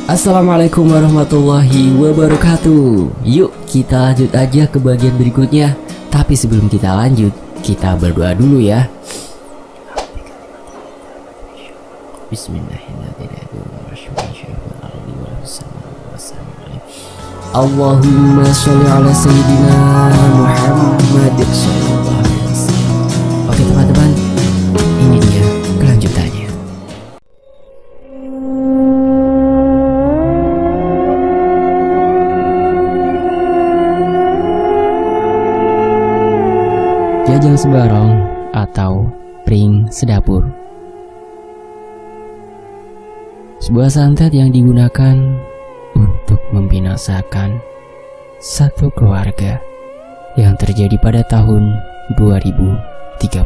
Assalamualaikum warahmatullahi wabarakatuh. Yuk kita lanjut aja ke bagian berikutnya. Tapi sebelum kita lanjut, kita berdoa dulu ya. Allahumma sholli ala sayyidina Muhammad sallallahu alaihi wasallam. Oke teman-teman, ini dia kelanjutannya. Jajang Sebarong atau ring sedapur. Sebuah santet yang digunakan untuk membinasakan satu keluarga yang terjadi pada tahun 2013.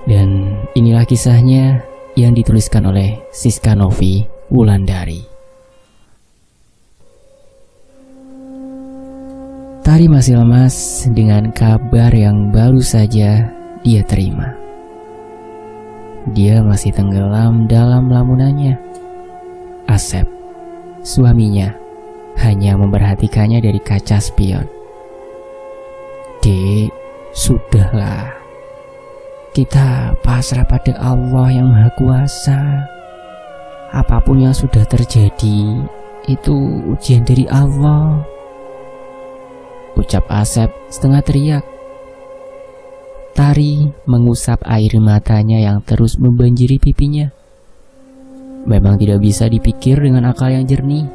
Dan inilah kisahnya yang dituliskan oleh Siska Novi Wulandari. Tari masih lemas dengan kabar yang baru saja dia terima. Dia masih tenggelam dalam lamunannya. Asep, suaminya, hanya memperhatikannya dari kaca spion. Dek, sudahlah. Kita pasrah pada Allah yang Maha Kuasa. Apapun yang sudah terjadi, itu ujian dari Allah, ucap Asep setengah teriak. Tari mengusap air matanya yang terus membanjiri pipinya. Memang tidak bisa dipikir dengan akal yang jernih.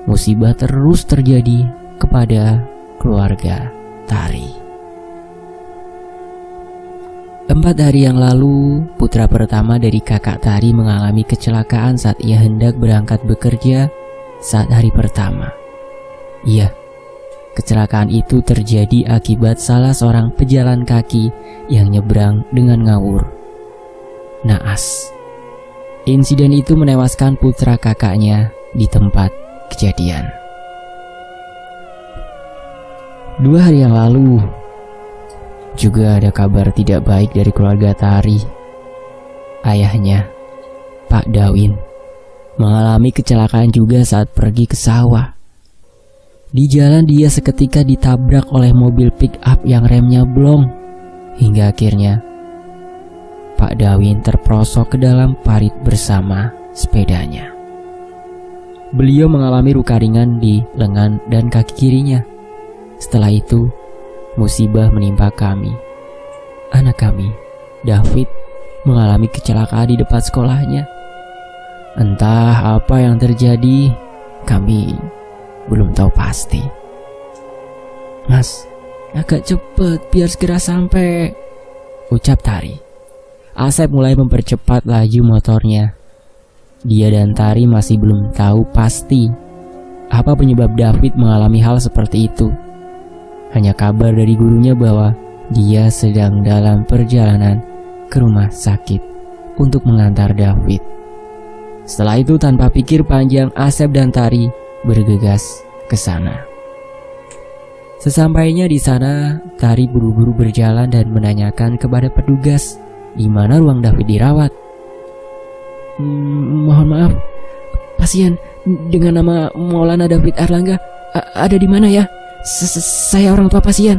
Musibah terus terjadi kepada keluarga Tari. 4 hari yang lalu, putra pertama dari kakak Tari mengalami kecelakaan saat ia hendak berangkat bekerja saat hari pertama. Iya, kecelakaan itu terjadi akibat salah seorang pejalan kaki yang nyebrang dengan ngawur. Naas. Insiden itu menewaskan putra kakaknya di tempat kejadian. 2 hari yang lalu, juga ada kabar tidak baik dari keluarga Tari. Ayahnya, Pak Dawin, mengalami kecelakaan juga saat pergi ke sawah. Di jalan dia seketika ditabrak oleh mobil pick up yang remnya blong. Hingga akhirnya Pak Dawin terprosok ke dalam parit bersama sepedanya. Beliau mengalami luka ringan di lengan dan kaki kirinya. Setelah itu, musibah menimpa kami. Anak kami, David, mengalami kecelakaan di depan sekolahnya. Entah apa yang terjadi, kami belum tahu pasti. Mas, agak cepet biar segera sampai, ucap Tari. Asep mulai mempercepat laju motornya. Dia dan Tari masih belum tahu pasti apa penyebab David mengalami hal seperti itu. Hanya kabar dari gurunya bahwa dia sedang dalam perjalanan ke rumah sakit untuk mengantar David. Setelah itu tanpa pikir panjang, Asep dan Tari bergegas ke sana. Sesampainya di sana, Tari buru-buru berjalan dan menanyakan kepada petugas di mana ruang David dirawat. Mohon maaf, pasien dengan nama Maulana David Erlangga ada di mana ya? Saya orang tua pasien,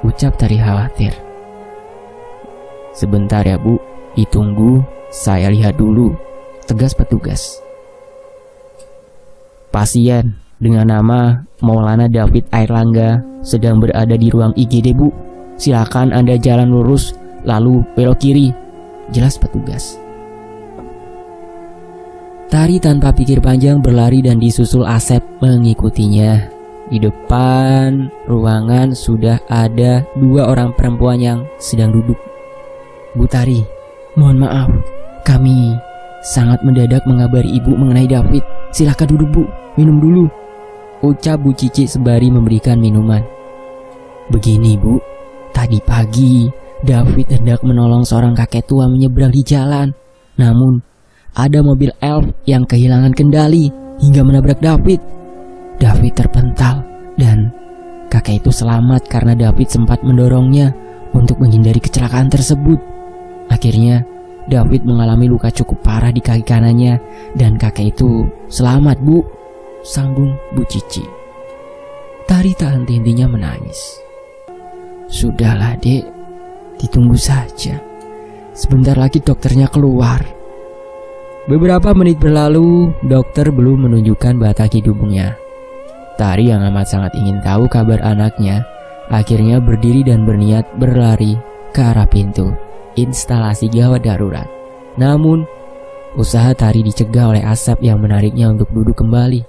ucap Tari khawatir. Sebentar ya Bu, ditunggu, saya lihat dulu, tegas petugas. Pasien dengan nama Maulana David Airlangga sedang berada di ruang IGD Bu. Silakan Anda jalan lurus lalu belok kiri, jelas petugas. Tari tanpa pikir panjang berlari dan disusul Asep mengikutinya. Di depan ruangan sudah ada 2 orang perempuan yang sedang duduk. Bu Tari, mohon maaf, kami sangat mendadak mengabari Ibu mengenai David. Silakan duduk Bu, minum dulu, ucap Bu Cici sembari memberikan minuman. Begini Bu, tadi pagi David hendak menolong seorang kakek tua menyeberang di jalan. Namun ada mobil elf yang kehilangan kendali hingga menabrak David. David terpental dan kakek itu selamat karena David sempat mendorongnya untuk menghindari kecelakaan tersebut. Akhirnya David mengalami luka cukup parah di kaki kanannya dan kakek itu selamat, Bu, sambung Bu Cici. Tari tak henti-hentinya menangis. Sudahlah, Dek, ditunggu saja. Sebentar lagi dokternya keluar. Beberapa menit berlalu, dokter belum menunjukkan batang hidungnya. Tari yang amat sangat ingin tahu kabar anaknya akhirnya berdiri dan berniat berlari ke arah pintu instalasi gawat darurat. Namun, usaha Tari dicegah oleh Asep yang menariknya untuk duduk kembali.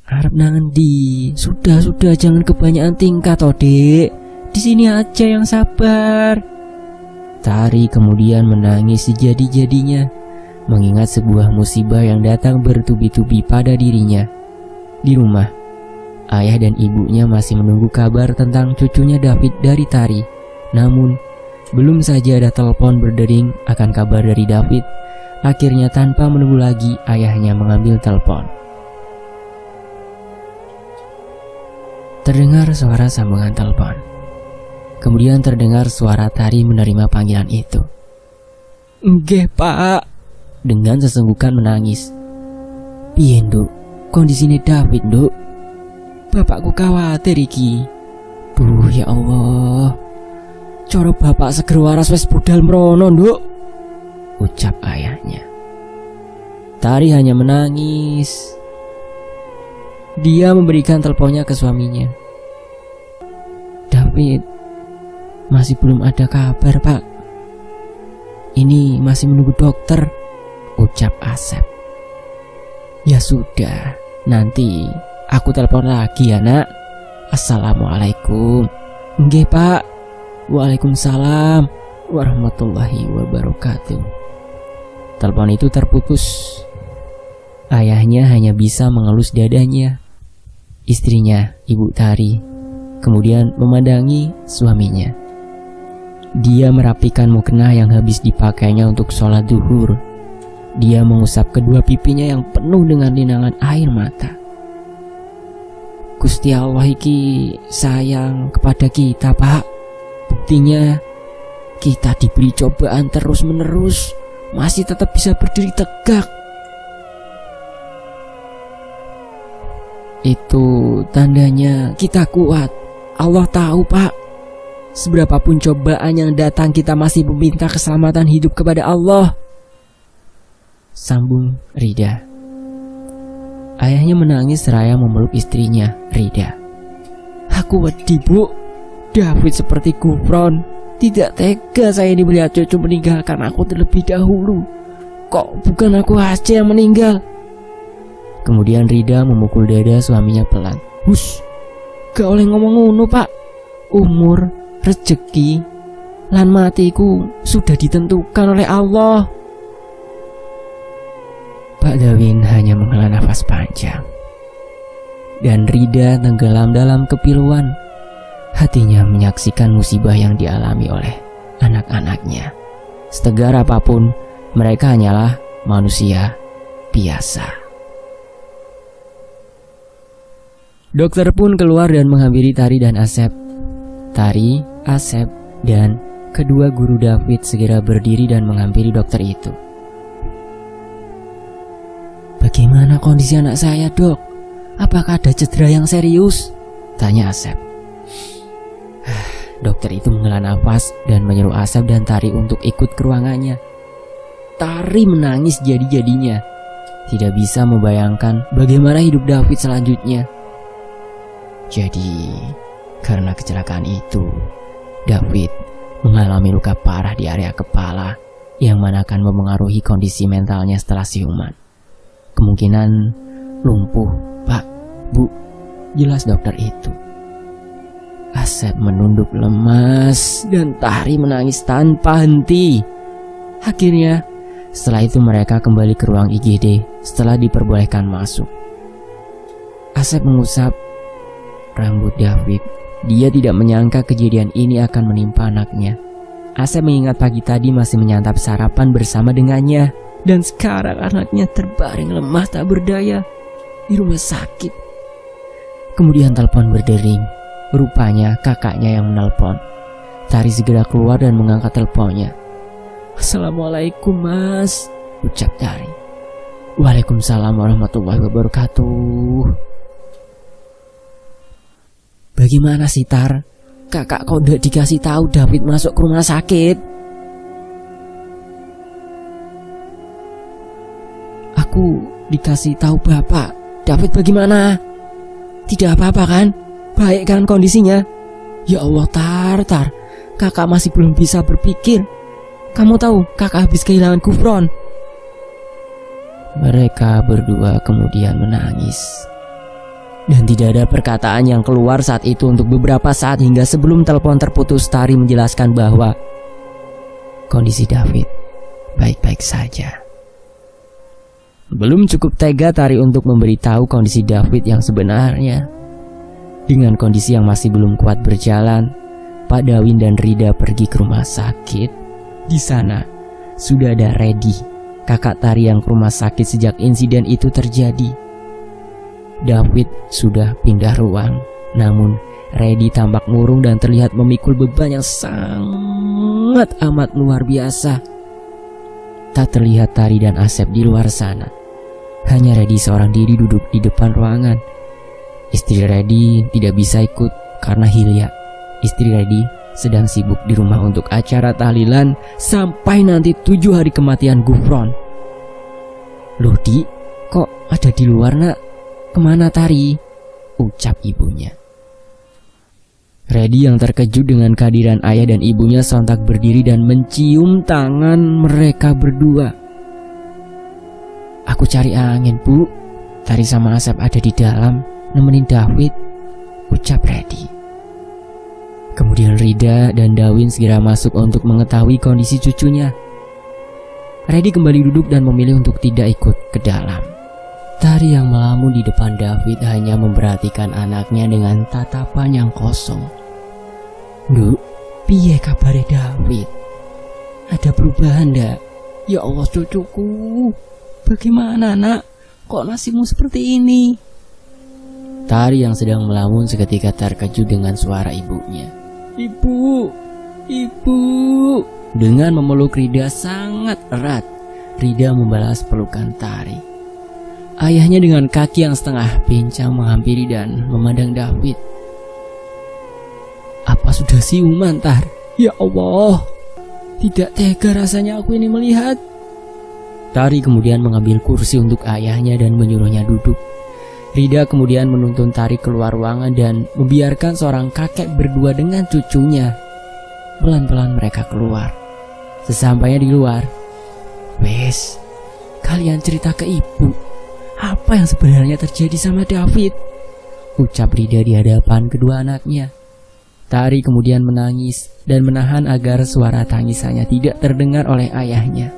Harap nangan di, sudah jangan kebanyakan tingkah toh, Dek. Di sini aja yang sabar. Tari kemudian menangis sejadi-jadinya, mengingat sebuah musibah yang datang bertubi-tubi pada dirinya. Di rumah, ayah dan ibunya masih menunggu kabar tentang cucunya David dari Tari. Namun, belum saja ada telepon berdering akan kabar dari David, akhirnya tanpa menunggu lagi ayahnya mengambil telepon. Terdengar suara sambungan telepon. Kemudian terdengar suara Tari menerima panggilan itu. "Nggih, Pak," dengan sesenggukan menangis. "Piye, Nduk? Kondisine David, Nduk? Bapakku khawatir iki. Duh, ya Allah. Cara bapak seger waras wis budal mrono, Nduk," ucap ayahnya. Tari hanya menangis. Dia memberikan teleponnya ke suaminya. "David, masih belum ada kabar, Pak. Ini masih menunggu dokter," ucap Asep. "Ya sudah, nanti aku telepon lagi ya, Nak. Assalamualaikum." "Nggih, Pak. Waalaikumsalam warahmatullahi wabarakatuh." Telepon itu terputus. Ayahnya hanya bisa mengelus dadanya. Istrinya, Ibu Tari, kemudian memandangi suaminya. Dia merapikan mukena yang habis dipakainya untuk sholat zuhur. Dia mengusap kedua pipinya yang penuh dengan linangan air mata. "Gusti Allah iki sayang kepada kita, Pak. Buktinya kita diberi cobaan terus-menerus, masih tetap bisa berdiri tegak. Itu tandanya kita kuat. Allah tahu, Pak. Seberapapun cobaan yang datang, kita masih meminta keselamatan hidup kepada Allah," sambung Rida. Ayahnya menangis seraya memeluk istrinya, Rida. "Aku wedi, Bu. David seperti Gufron. Tidak tega saya ini melihat cucu meninggalkan aku terlebih dahulu. Kok bukan aku aja yang meninggal?" Kemudian Rida memukul dada suaminya pelan. "Hus, gak oleh ngomong ngono, Pak. Umur, rezeki, lan matiku sudah ditentukan oleh Allah." Pak Dawin hanya menghela nafas panjang. Dan Rida tenggelam dalam kepiluan. Hatinya menyaksikan musibah yang dialami oleh anak-anaknya. Setegar apapun, mereka hanyalah manusia biasa. Dokter pun keluar dan menghampiri Tari dan Asep. Tari, Asep, dan kedua guru David segera berdiri dan menghampiri dokter itu. "Bagaimana kondisi anak saya, Dok? Apakah ada cedera yang serius?" tanya Asep. Dokter itu menghela nafas dan menyuruh Asep dan Tari untuk ikut ke ruangannya. Tari menangis jadi-jadinya. Tidak bisa membayangkan bagaimana hidup David selanjutnya. Jadi, karena kecelakaan itu, David mengalami luka parah di area kepala yang mana akan mempengaruhi kondisi mentalnya setelah siuman. Kemungkinan lumpuh, Pak, Bu, jelas dokter itu. Asep menunduk lemas dan Tari menangis tanpa henti. Akhirnya, setelah itu mereka kembali ke ruang IGD setelah diperbolehkan masuk. Asep mengusap rambut David. Dia tidak menyangka kejadian ini akan menimpa anaknya. Asep mengingat pagi tadi masih menyantap sarapan bersama dengannya, dan sekarang anaknya terbaring lemah tak berdaya di rumah sakit. Kemudian telepon berdering. Rupanya kakaknya yang menelpon. Tari segera keluar dan mengangkat teleponnya. "Assalamualaikum mas," ucap Tari. "Waalaikumsalam warahmatullahi wabarakatuh." "Bagaimana sih Tar? Kakak kok udah dikasih tahu David masuk ke rumah sakit?" "Aku dikasih tahu bapak. David bagaimana? Tidak apa-apa kan? Baik kan kondisinya?" "Ya Allah Tar, kakak masih belum bisa berpikir. Kamu tahu kakak habis kehilangan Gufron." Mereka berdua kemudian menangis. Dan tidak ada perkataan yang keluar saat itu untuk beberapa saat hingga sebelum telepon terputus. Tari menjelaskan bahwa kondisi David baik-baik saja. Belum cukup tega Tari untuk memberitahu kondisi David yang sebenarnya. Dengan kondisi yang masih belum kuat berjalan, Pak Dawin dan Rida pergi ke rumah sakit. Di sana sudah ada Redi, kakak Tari yang ke rumah sakit sejak insiden itu terjadi. David sudah pindah ruang, namun Redi tampak murung dan terlihat memikul beban yang sangat amat luar biasa. Tak terlihat Tari dan Asep di luar sana. Hanya Redi seorang diri duduk di depan ruangan. Istri Redi tidak bisa ikut karena Hilya, istri Redi, sedang sibuk di rumah untuk acara tahlilan sampai nanti 7 hari kematian Gufron. "Loh Di, kok ada di luar nak? Kemana Tari?" ucap ibunya. Redi yang terkejut dengan kehadiran ayah dan ibunya sontak berdiri dan mencium tangan mereka berdua. "Aku cari angin bu, Tari sama Asep ada di dalam nemenin David," ucap Redi. Kemudian Rida dan Dawin segera masuk untuk mengetahui kondisi cucunya. Redi kembali duduk dan memilih untuk tidak ikut ke dalam. Tari yang melamun di depan David hanya memperhatikan anaknya dengan tatapan yang kosong. "Nduk, piye kabare David? Ada perubahan ndak? Ya Allah cucuku, bagaimana nak? Kok nasibmu seperti ini?" Tari yang sedang melamun seketika terkejut dengan suara ibunya. Ibu. Dengan memeluk Rida sangat erat, Rida membalas pelukan Tari. Ayahnya dengan kaki yang setengah pincang menghampiri dan memandang David. "Apa sudah siuman Tar? Ya Allah, tidak tega rasanya aku ini melihat." Tari kemudian mengambil kursi untuk ayahnya dan menyuruhnya duduk. Rida kemudian menuntun Tari keluar ruangan dan membiarkan seorang kakek berdua dengan cucunya. Pelan-pelan mereka keluar. Sesampainya di luar, "Wes, kalian cerita ke ibu. Apa yang sebenarnya terjadi sama David?" ucap Rida di hadapan kedua anaknya. Tari kemudian menangis dan menahan agar suara tangisannya tidak terdengar oleh ayahnya.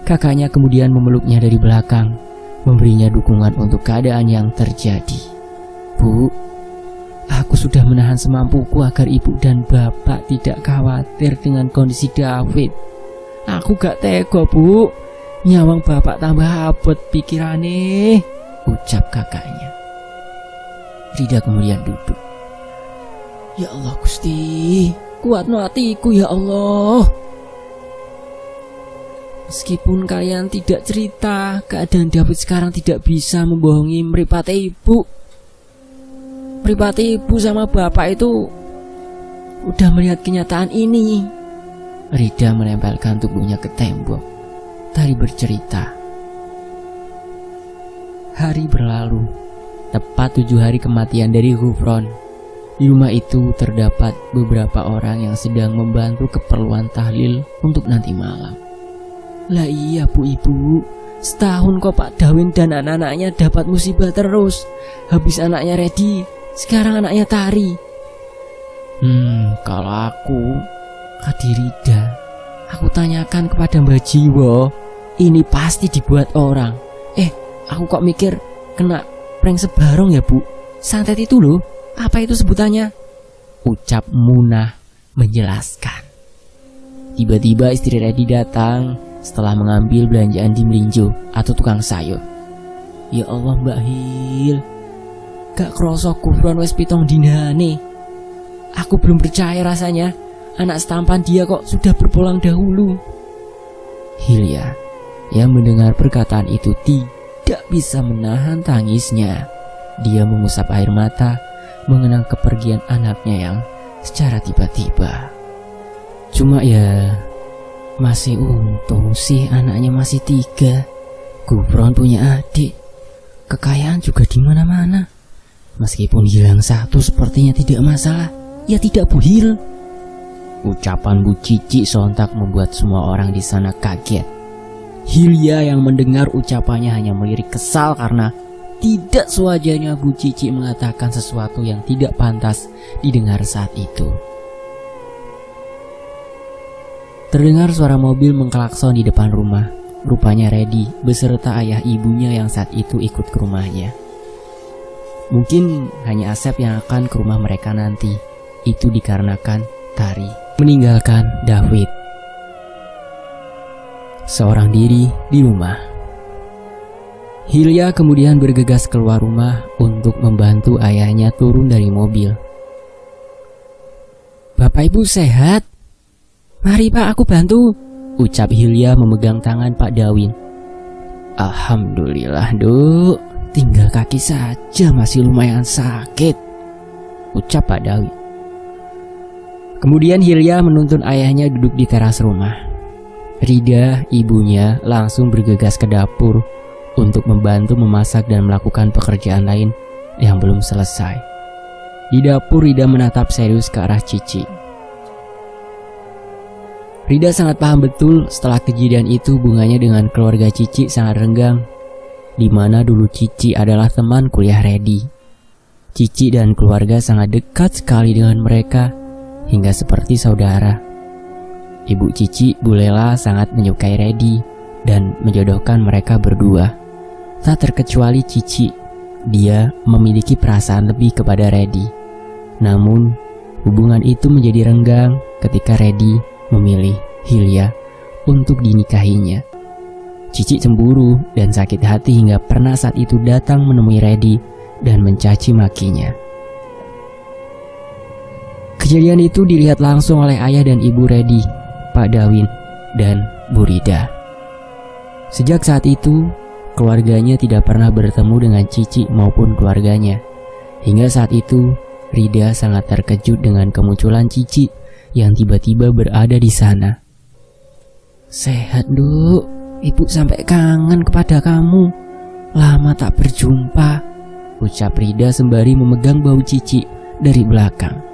Kakaknya kemudian memeluknya dari belakang, memberinya dukungan untuk keadaan yang terjadi. "Bu, aku sudah menahan semampuku agar ibu dan bapak tidak khawatir dengan kondisi David. Aku gak tega bu, nyawang bapak tambah abot pikirane," ucap kakaknya. Rida kemudian duduk. "Ya Allah Gusti, kuatno hatiku ya Allah. Meskipun kalian tidak cerita, keadaan David sekarang tidak bisa membohongi mripate ibu. Mripate ibu sama bapak itu udah melihat kenyataan ini." Rida menempelkan tubuhnya ke tembok. Tari bercerita. Hari berlalu. Tepat 7 hari kematian dari Gufron. Di rumah itu terdapat beberapa orang yang sedang membantu keperluan tahlil untuk nanti malam. "Lah iya bu ibu, setahun kok Pak Dawin dan anak-anaknya dapat musibah terus. Habis anaknya Redi, sekarang anaknya Tari." Kalau aku, Kadi Rida, aku tanyakan kepada Mbak Jiwo, ini pasti dibuat orang. Aku kok mikir kena prank sebarong ya bu. Santet itu loh, apa itu sebutannya? Ucap Munah menjelaskan. Tiba-tiba istri Redi datang setelah mengambil belanjaan di melinjo atau tukang sayur. "Ya Allah Mbak Hil, gak kroso Gufron wes 7 dinane. Aku belum percaya rasanya. anak setampan dia kok sudah berpulang dahulu. Hilya yang mendengar perkataan itu tidak bisa menahan tangisnya. Dia mengusap air mata mengenang kepergian anaknya yang secara tiba-tiba. Cuma ya, masih untung sih anaknya masih 3. Gufron punya adik, kekayaan juga di mana-mana. Meskipun hilang 1 sepertinya tidak masalah, ya tidak Bu Hil. Ucapan Bu Cici sontak membuat semua orang di sana kaget. Hilya yang mendengar ucapannya hanya melirik kesal karena tidak sewajarnya Bu Cici mengatakan sesuatu yang tidak pantas didengar saat itu. Terdengar suara mobil mengklakson di depan rumah. Rupanya Reddy beserta ayah ibunya yang saat itu ikut ke rumahnya. Mungkin hanya Asep yang akan ke rumah mereka nanti. Itu dikarenakan Tari meninggalkan David seorang diri di rumah. Hilya kemudian bergegas keluar rumah untuk membantu ayahnya turun dari mobil. "Bapak Ibu sehat? Mari Pak, aku bantu," ucap Hilya memegang tangan Pak Dawin. "Alhamdulillah Duk, tinggal kaki saja masih lumayan sakit," ucap Pak Dawin. Kemudian Hilya menuntun ayahnya duduk di teras rumah. Rida, ibunya, langsung bergegas ke dapur untuk membantu memasak dan melakukan pekerjaan lain yang belum selesai. Di dapur Rida menatap serius ke arah Cici. Rida sangat paham betul setelah kejadian itu hubungannya dengan keluarga Cici sangat renggang, di mana dulu Cici adalah teman kuliah Reddy. Cici dan keluarga sangat dekat sekali dengan mereka, hingga seperti saudara. Ibu Cici, Bu Lela, sangat menyukai Reddy dan menjodohkan mereka berdua. Tak terkecuali Cici, dia memiliki perasaan lebih kepada Reddy. Namun, hubungan itu menjadi renggang ketika Reddy memilih Hilya untuk dinikahinya. Cici cemburu dan sakit hati hingga pernah saat itu datang menemui Reddy dan mencaci makinya. Kejadian itu dilihat langsung oleh ayah dan ibu Reddy, Pak Dawin, dan Bu Rida. Sejak saat itu, keluarganya tidak pernah bertemu dengan Cici maupun keluarganya. Hingga saat itu, Rida sangat terkejut dengan kemunculan Cici yang tiba-tiba berada di sana. "Sehat Duk, Ibu sampai kangen kepada kamu. Lama tak berjumpa," ucap Rida sembari memegang bahu Cici dari belakang.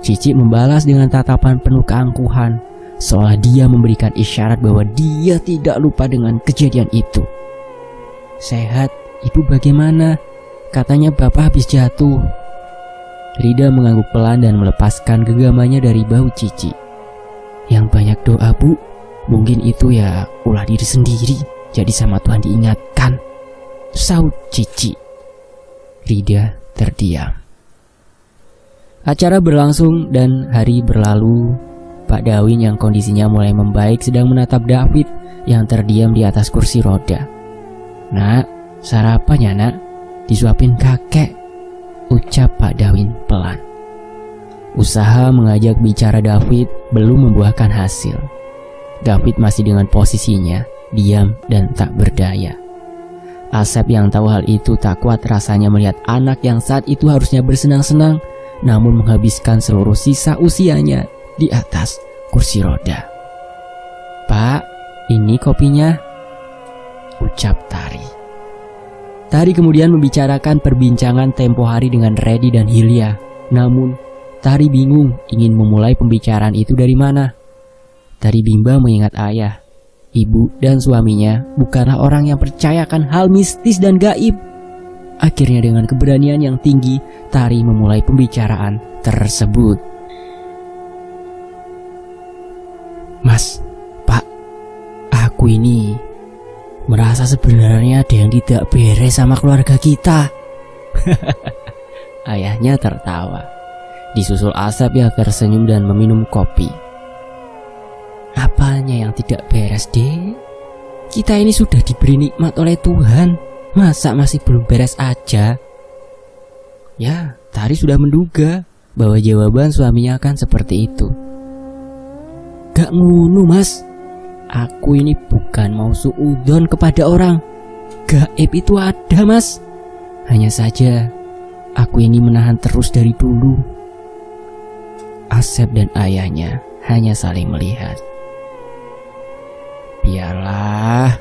Cici membalas dengan tatapan penuh keangkuhan, seolah dia memberikan isyarat bahwa dia tidak lupa dengan kejadian itu. "Sehat, Ibu bagaimana? Katanya Bapak habis jatuh." Rida mengangguk pelan dan melepaskan genggamannya dari bahu Cici. "Yang banyak doa Bu, mungkin itu ya ulah diri sendiri, jadi sama Tuhan diingatkan," saut Cici. Rida terdiam. Acara berlangsung dan hari berlalu. Pak Dawin yang kondisinya mulai membaik sedang menatap David yang terdiam di atas kursi roda. "Nak, sarapan ya nak, disuapin kakek," ucap Pak Dawin pelan. Usaha mengajak bicara David belum membuahkan hasil. David masih dengan posisinya, diam dan tak berdaya. Asep yang tahu hal itu tak kuat rasanya melihat anak yang saat itu harusnya bersenang-senang, namun menghabiskan seluruh sisa usianya di atas kursi roda. "Pak, ini kopinya," ucap Tari. Tari kemudian membicarakan perbincangan tempo hari dengan Reddy dan Hilya. Namun, Tari bingung ingin memulai pembicaraan itu dari mana. Tari bimbang mengingat ayah, ibu, dan suaminya bukanlah orang yang percayakan hal mistis dan gaib. Akhirnya dengan keberanian yang tinggi, Tari memulai pembicaraan tersebut. "Mas, Pak, aku ini merasa sebenarnya ada yang tidak beres sama keluarga kita." Ayahnya tertawa. Disusul Asep yang tersenyum dan meminum kopi. "Apanya yang tidak beres, Dek? Kita ini sudah diberi nikmat oleh Tuhan. Masa masih belum beres aja?" Ya, Tari sudah menduga bahwa jawaban suaminya akan seperti itu. Gak ngono mas, aku ini bukan mau suudon kepada orang. Gaib itu ada mas. Hanya saja aku ini menahan terus dari dulu. Asep dan ayahnya hanya saling melihat. Biarlah,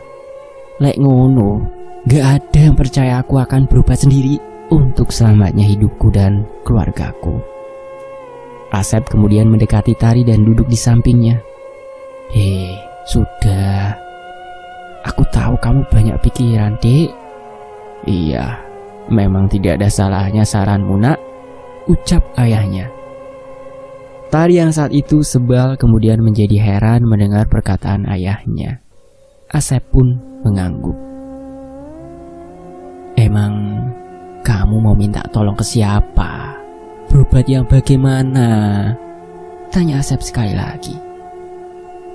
lek ngono, gak ada yang percaya aku akan berobat sendiri untuk selamatnya hidupku dan keluargaku. Asep kemudian mendekati Tari dan duduk di sampingnya. Sudah. Aku tahu kamu banyak pikiran, Dek. Iya, memang tidak ada salahnya saranmu, Nak, ucap ayahnya. Tari yang saat itu sebal kemudian menjadi heran mendengar perkataan ayahnya. Asep pun mengangguk. Emang kamu mau minta tolong ke siapa? Berobat yang bagaimana? Tanya Asep sekali lagi.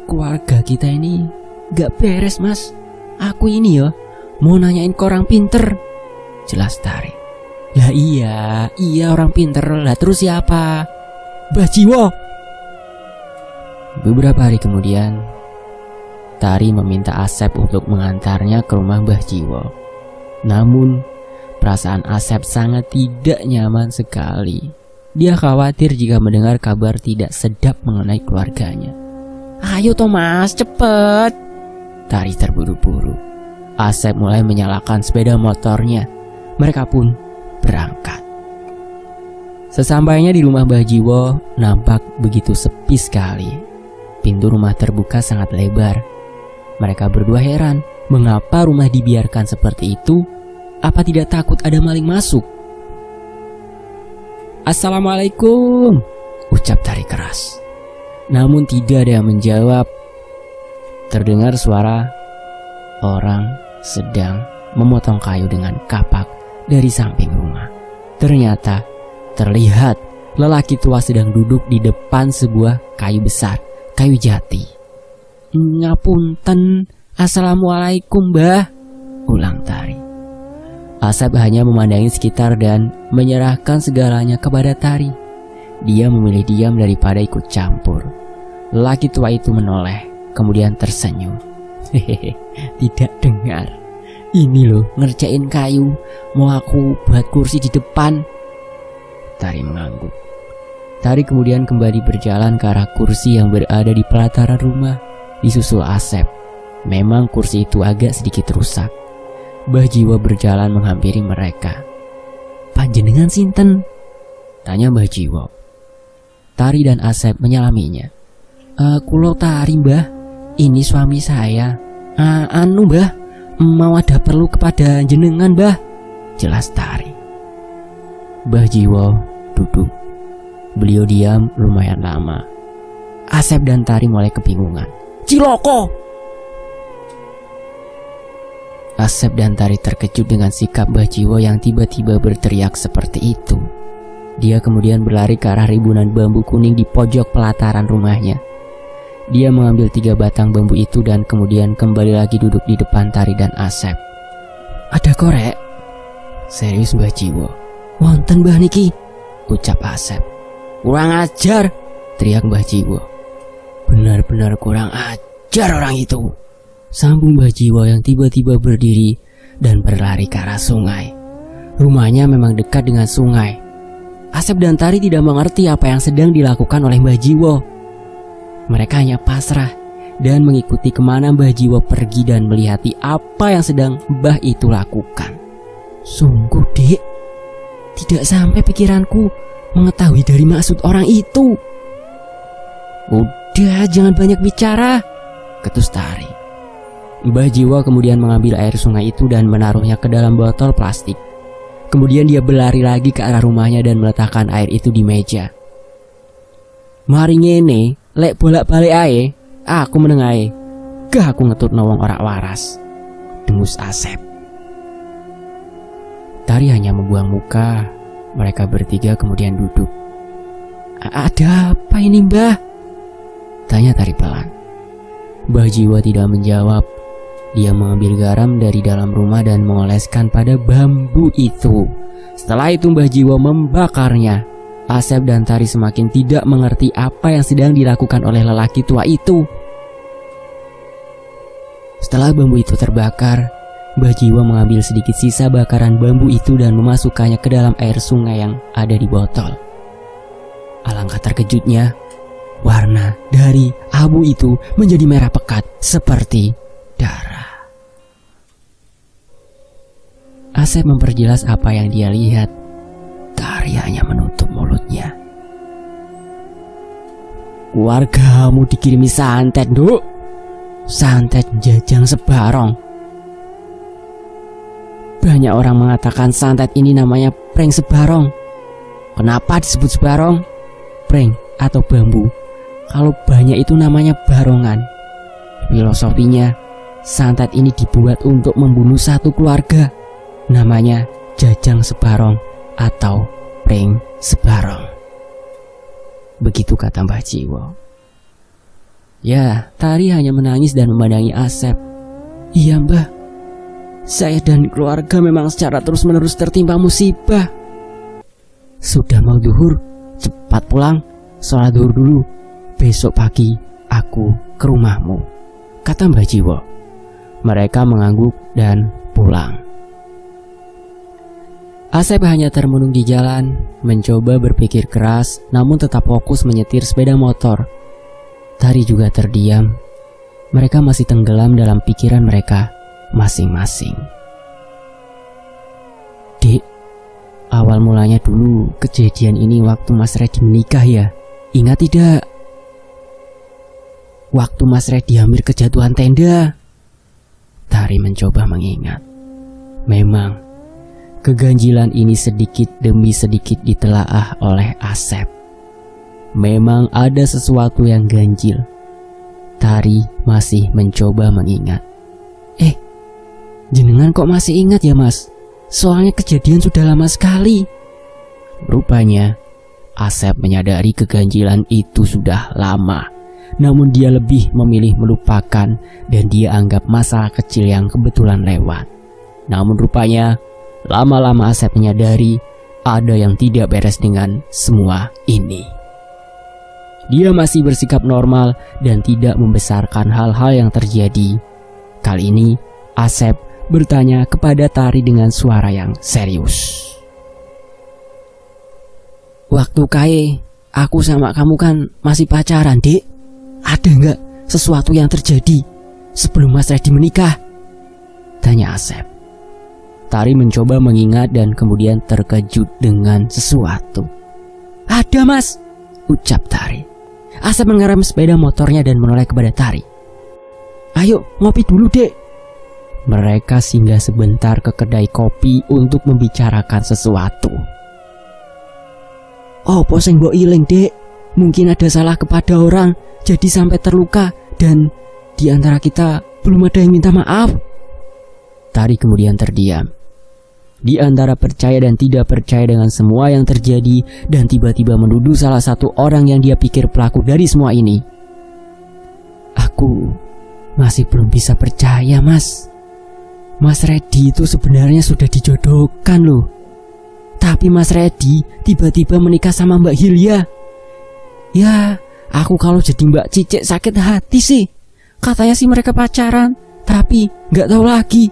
Keluarga kita ini gak beres mas. Aku ini ya mau nanyain ke orang pinter. Jelas Tari. Lah iya orang pinter. Lah terus siapa? Mbah Jiwo. Beberapa hari kemudian Tari meminta Asep untuk mengantarnya ke rumah Mbah Jiwo. Namun perasaan Asep sangat tidak nyaman sekali. Dia khawatir jika mendengar kabar tidak sedap mengenai keluarganya. Ayo Thomas, cepet. Tari terburu-buru. Asep mulai menyalakan sepeda motornya. Mereka pun berangkat. Sesampainya di rumah Mbah Jiwo, nampak begitu sepi sekali. Pintu rumah terbuka sangat lebar. Mereka berdua heran, mengapa rumah dibiarkan seperti itu? Apa tidak takut ada maling masuk? Assalamualaikum, ucap Tari keras. Namun tidak ada yang menjawab. Terdengar suara orang sedang memotong kayu dengan kapak dari samping rumah. Ternyata terlihat lelaki tua sedang duduk di depan sebuah kayu besar, kayu jati. Ngapunten, assalamualaikum mbah, ulang Tari. Asep hanya memandangi sekitar dan menyerahkan segalanya kepada Tari. Dia memilih diam daripada ikut campur. Lelaki tua itu menoleh, kemudian tersenyum. Hehehe, tidak dengar. Ini loh ngerjain kayu, mau aku buat kursi di depan. Tari mengangguk. Tari kemudian kembali berjalan ke arah kursi yang berada di pelataran rumah, disusul Asep. Memang kursi itu agak sedikit rusak. Mbah Jiwo berjalan menghampiri mereka. Panjenengan sinten? Tanya Mbah Jiwo. Tari dan Asep menyalaminya. Kulo Tari mbah, ini suami saya. Anu mbah, mau ada perlu kepada jenengan mbah, jelas Tari. Mbah Jiwo duduk. Beliau diam lumayan lama. Asep dan Tari mulai kebingungan. Ciloko! Asep dan Tari terkejut dengan sikap Mbah Jiwo yang tiba-tiba berteriak seperti itu. Dia kemudian berlari ke arah ribunan bambu kuning di pojok pelataran rumahnya. Dia mengambil 3 batang bambu itu dan kemudian kembali lagi duduk di depan Tari dan Asep. Ada korek? Serius Mbah Jiwo. Wonten mbah niki, ucap Asep. Kurang ajar, teriak Mbah Jiwo. Benar-benar kurang ajar orang itu, sambung Mbah Jiwo yang tiba-tiba berdiri dan berlari ke arah sungai. Rumahnya memang dekat dengan sungai. Asep dan Tari tidak mengerti apa yang sedang dilakukan oleh Mbah Jiwo. Mereka hanya pasrah dan mengikuti kemana Mbah Jiwo pergi dan melihati apa yang sedang Mbah itu lakukan. Sungguh dek, tidak sampai pikiranku mengetahui dari maksud orang itu. Udah, jangan banyak bicara, ketus Tari. Mbah Jiwo kemudian mengambil air sungai itu dan menaruhnya ke dalam botol plastik. Kemudian dia berlari lagi ke arah rumahnya dan meletakkan air itu di meja. Mari ngene, lek bolak-balik ae, aku meneng ae. Gak aku ngetut nawang ora waras, dengus Asep. Tari hanya membuang muka. Mereka bertiga kemudian duduk. Ada apa ini mbah? Tanya Tari pelan. Mbah Jiwo tidak menjawab. Dia mengambil garam dari dalam rumah dan mengoleskan pada bambu itu. Setelah itu Mbah Jiwo membakarnya. Asep dan Tari semakin tidak mengerti apa yang sedang dilakukan oleh lelaki tua itu. Setelah bambu itu terbakar, Mbah Jiwo mengambil sedikit sisa bakaran bambu itu dan memasukkannya ke dalam air sungai yang ada di botol. Alangkah terkejutnya, warna dari abu itu menjadi merah pekat seperti darah. Asep memperjelas apa yang dia lihat. Tari hanya menutup mulutnya. Keluargamu dikirimi santet, Nduk. Santet Jajang Sebarong. Banyak orang mengatakan santet ini namanya pring Sebarong. Kenapa disebut Sebarong? Pring atau bambu. Kalau banyak itu namanya barongan. Filosofinya, santet ini dibuat untuk membunuh satu keluarga. Namanya Jajang Sebarong atau pring Sebarong. Begitu kata Mbah Jiwo. Ya, Tari hanya menangis dan memandangi Asep. Iya Mbah, saya dan keluarga memang secara terus-menerus tertimpa musibah. Sudah mau duhur, cepat pulang, sholat duhur dulu. Besok pagi aku ke rumahmu, kata Mbah Jiwo. Mereka mengangguk dan pulang. Asep hanya termenung di jalan, mencoba berpikir keras, namun tetap fokus menyetir sepeda motor. Tari juga terdiam. Mereka masih tenggelam dalam pikiran mereka masing-masing. Dek, awal mulanya dulu kejadian ini waktu Mas Redi menikah ya? Ingat tidak? Waktu Mas Redi hampir kejatuhan tenda. Tari mencoba mengingat. Memang keganjilan ini sedikit demi sedikit ditelaah oleh Asep. Memang ada sesuatu yang ganjil. Tari masih mencoba mengingat. Jenengan kok masih ingat ya Mas? Soalnya kejadian sudah lama sekali. Rupanya Asep menyadari keganjilan itu sudah lama. Namun dia lebih memilih melupakan dan dia anggap masalah kecil yang kebetulan lewat. Namun rupanya lama-lama Asep menyadari ada yang tidak beres dengan semua ini. Dia masih bersikap normal dan tidak membesarkan hal-hal yang terjadi. Kali ini Asep bertanya kepada Tari dengan suara yang serius. Waktu kae aku sama kamu kan masih pacaran, Dek. Ada nggak sesuatu yang terjadi sebelum Mas Redi menikah? Tanya Asep. Tari mencoba mengingat dan kemudian terkejut dengan sesuatu. Ada Mas, ucap Tari. Asep mengerem sepeda motornya dan menoleh kepada Tari. Ayo ngopi dulu Dek. Mereka singgah sebentar ke kedai kopi untuk membicarakan sesuatu. Oh poseng mbok iling Dek, mungkin ada salah kepada orang jadi sampai terluka dan di antara kita belum ada yang minta maaf. Tari kemudian terdiam. Di antara percaya dan tidak percaya dengan semua yang terjadi dan tiba-tiba menuduh salah satu orang yang dia pikir pelaku dari semua ini. Aku masih belum bisa percaya Mas. Mas Redi itu sebenarnya sudah dijodohkan loh. Tapi Mas Redi tiba-tiba menikah sama Mbak Hilya. Ya, aku kalau jadi Mbak Cicek sakit hati sih. Katanya sih mereka pacaran, tapi gak tahu lagi.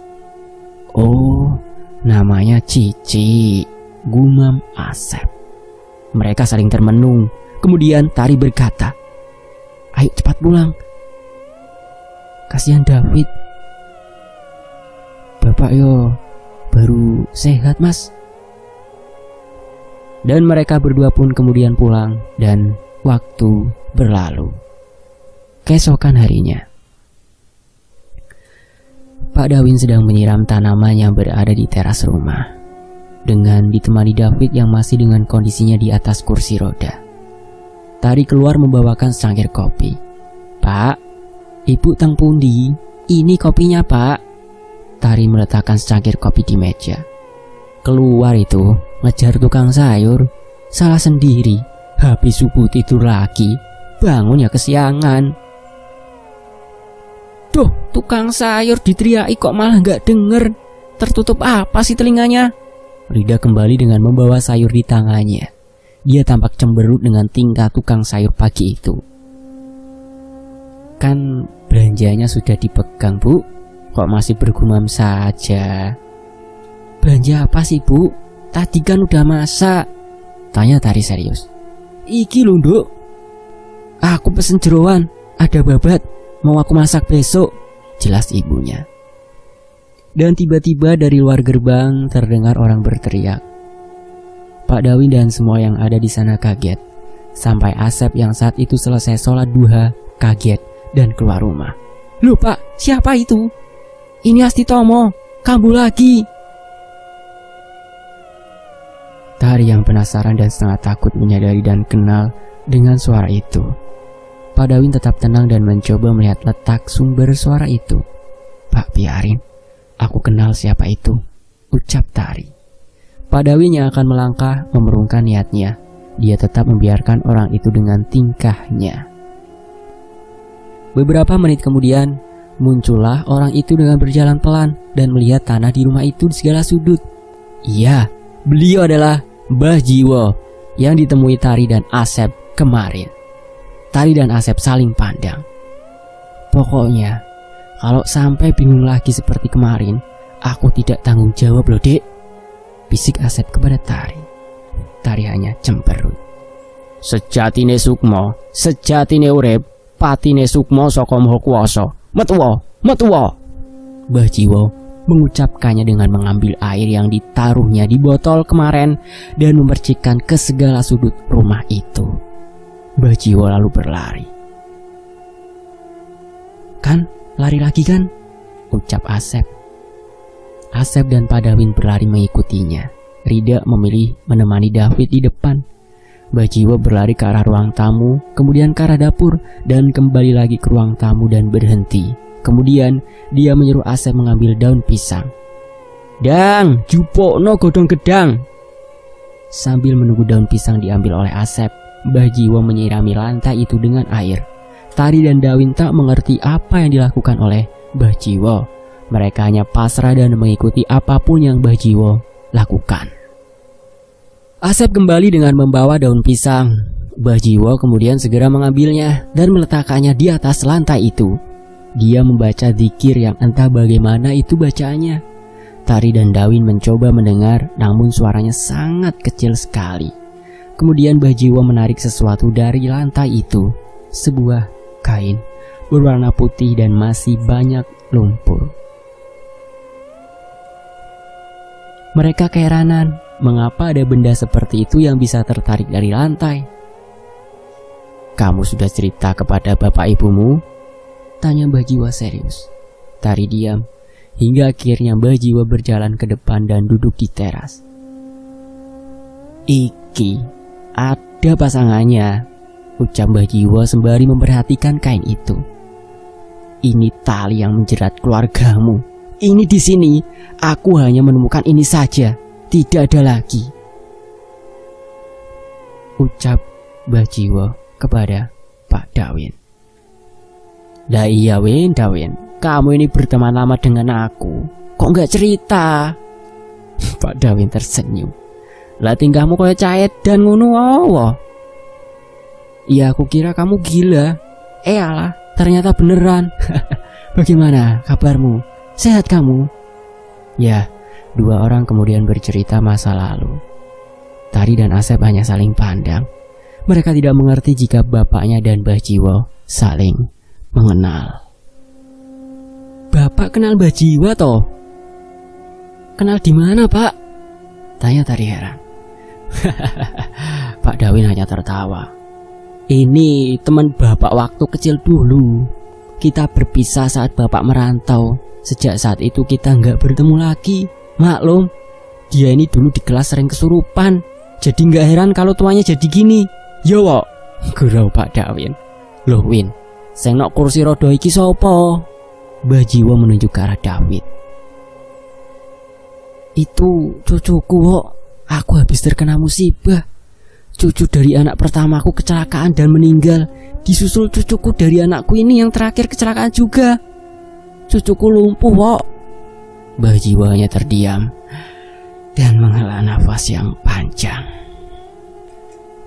Oh, namanya Cici, gumam Asep. Mereka saling termenung. Kemudian Tari berkata, ayo cepat pulang. Kasihan David. Bapak yo baru sehat Mas. Dan mereka berdua pun kemudian pulang dan waktu berlalu. Keesokan harinya, Pak Dawin sedang menyiram tanaman yang berada di teras rumah dengan ditemani David yang masih dengan kondisinya di atas kursi roda. Tari keluar membawakan secangkir kopi. Pak, Ibu teng pundi? Ini kopinya Pak. Tari meletakkan secangkir kopi di meja. Keluar itu ngejar tukang sayur. Salah sendiri. Habis subuh tidur lagi. Bangun ya kesiangan. Duh, tukang sayur diteriaki kok malah gak denger. Tertutup apa sih telinganya? Rida kembali dengan membawa sayur di tangannya. Dia tampak cemberut dengan tingkah tukang sayur pagi itu. Kan belanjanya sudah dipegang, Bu. Kok masih bergumam saja? Belanja apa sih, Bu? Tadi kan udah masak, tanya Tari serius. Iki lho, Nduk. Aku pesen jeroan, ada babat, mau aku masak besok, jelas ibunya. Dan tiba-tiba dari luar gerbang terdengar orang berteriak. Pak Dawin dan semua yang ada di sana kaget. Sampai Asep yang saat itu selesai sholat duha kaget dan keluar rumah. Loh Pak, siapa itu? Ini Asti Tomo, kambuh lagi. Tari yang penasaran dan setengah takut menyadari dan kenal dengan suara itu. Pak Dawin tetap tenang dan mencoba melihat letak sumber suara itu. Pak, biarin, aku kenal siapa itu, ucap Tari. Pak Dawin yang akan melangkah memerungkan niatnya. Dia tetap membiarkan orang itu dengan tingkahnya. Beberapa menit kemudian, muncullah orang itu dengan berjalan pelan dan melihat tanah di rumah itu di segala sudut. Iya, beliau adalah Mbah Jiwo yang ditemui Tari dan Asep kemarin. Tari dan Asep saling pandang. Pokoknya, kalau sampai bingung lagi seperti kemarin, aku tidak tanggung jawab loh, Dek, bisik Asep kepada Tari. Tari hanya cemberut. Sejatine sukma, sejatine urip, patine sukma saka Maha Kuwasa. Metuwa, metuwa. Mbah Jiwo mengucapkannya dengan mengambil air yang ditaruhnya di botol kemarin dan memercikkan ke segala sudut rumah itu. Mbah Jiwo lalu berlari. Kan, lari lagi kan? Ucap Asep. Asep dan Pak Dawin berlari mengikutinya. Rida memilih menemani David di depan. Mbah Jiwo berlari ke arah ruang tamu, kemudian ke arah dapur, dan kembali lagi ke ruang tamu dan berhenti. Kemudian dia menyuruh Asep mengambil daun pisang. Dang, jupokno godhong gedang. Sambil menunggu daun pisang diambil oleh Asep, Mbah Jiwo menyirami lantai itu dengan air. Tari dan Dawin tak mengerti apa yang dilakukan oleh Mbah Jiwo. Mereka hanya pasrah dan mengikuti apapun yang Mbah Jiwo lakukan. Asep kembali dengan membawa daun pisang. Mbah Jiwo kemudian segera mengambilnya dan meletakkannya di atas lantai itu. Dia membaca zikir yang entah bagaimana itu bacaannya. Tari dan Dawin mencoba mendengar, namun suaranya sangat kecil sekali. Kemudian Mbah Jiwo menarik sesuatu dari lantai itu. Sebuah kain berwarna putih dan masih banyak lumpur. Mereka keheranan, mengapa ada benda seperti itu yang bisa tertarik dari lantai? Kamu sudah cerita kepada bapak ibumu? Tanya Mbah Jiwo serius. Tari diam, hingga akhirnya Mbah Jiwo berjalan ke depan dan duduk di teras. Iki, ada pasangannya, ucap Mbah Jiwo sembari memperhatikan kain itu. Ini tali yang menjerat keluargamu. Ini di sini, aku hanya menemukan ini saja, tidak ada lagi, ucap Mbah Jiwo kepada Pak Dawin. Dah iya Win, Dawin, kamu ini berteman lama dengan aku, kok nggak cerita? Pak Dawin tersenyum. Lah tingkahmu kayak cahet dan ngono wae. Iya, aku kira kamu gila. Alah, ternyata beneran. Bagaimana kabarmu? Sehat kamu? Ya, dua orang kemudian bercerita masa lalu. Tari dan Asep hanya saling pandang. Mereka tidak mengerti jika bapaknya dan Mbah Jiwo saling mengenal. Bapak kenal Mbah Jiwo toh? Kenal di mana, Pak? Tanya Tari heran. Pak Dawin hanya tertawa. Ini teman bapak waktu kecil dulu. Kita berpisah saat bapak merantau. Sejak saat itu kita nggak bertemu lagi. Maklum, dia ini dulu di kelas sering kesurupan. Jadi nggak heran kalau tuanya jadi gini. Yo wok, gurau Pak Dawin. Loh Win, sing nok kursi rodo iki sopo? Mbah Jiwo menunjuk ke arah David. Itu cucuku wok. Aku habis terkena musibah. Cucu dari anak pertamaku kecelakaan dan meninggal. Disusul cucuku dari anakku ini yang terakhir kecelakaan juga. Cucuku lumpuh wok. Mbah Jiwo hanya terdiam dan menghela nafas yang panjang.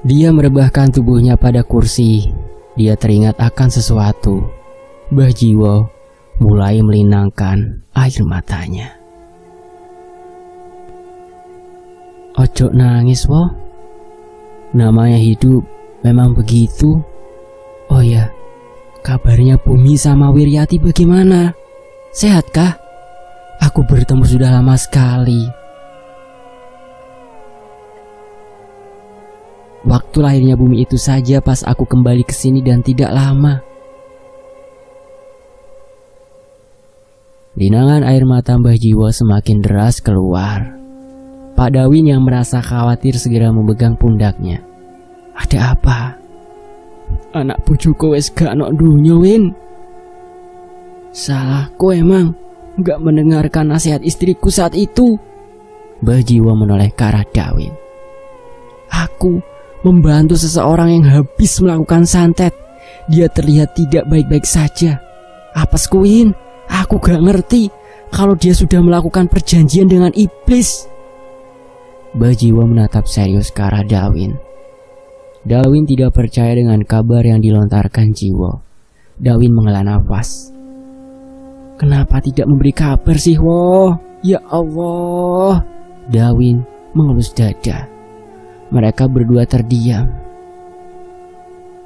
Dia merebahkan tubuhnya pada kursi. Dia teringat akan sesuatu. Mbah Jiwo mulai melinangkan air matanya. Ojo nangis, wo. Namanya hidup memang begitu. Oh ya, kabarnya Bumi sama Wiryati bagaimana? Sehatkah? Aku bertemu sudah lama sekali. Waktu lahirnya Bumi itu saja pas aku kembali ke sini dan tidak lama. Linangan air mata Mbah Jiwo semakin deras keluar. Pak Dawin yang merasa khawatir segera memegang pundaknya. Ada apa? Anak bojoku wis gak ono dunya, Win. Salahku emang gak mendengarkan nasihat istriku saat itu. Mbah Jiwo menoleh ke arah Dawin. Aku membantu seseorang yang habis melakukan santet. Dia terlihat tidak baik-baik saja. Apes Win, aku gak ngerti kalau dia sudah melakukan perjanjian dengan iblis. Mbah Jiwo menatap serius ke arah Dawin. Dawin tidak percaya dengan kabar yang dilontarkan Jiwo. Dawin menghela nafas. Kenapa tidak memberi kabar sih, wo? Ya Allah. Dawin mengelus dada. Mereka berdua terdiam.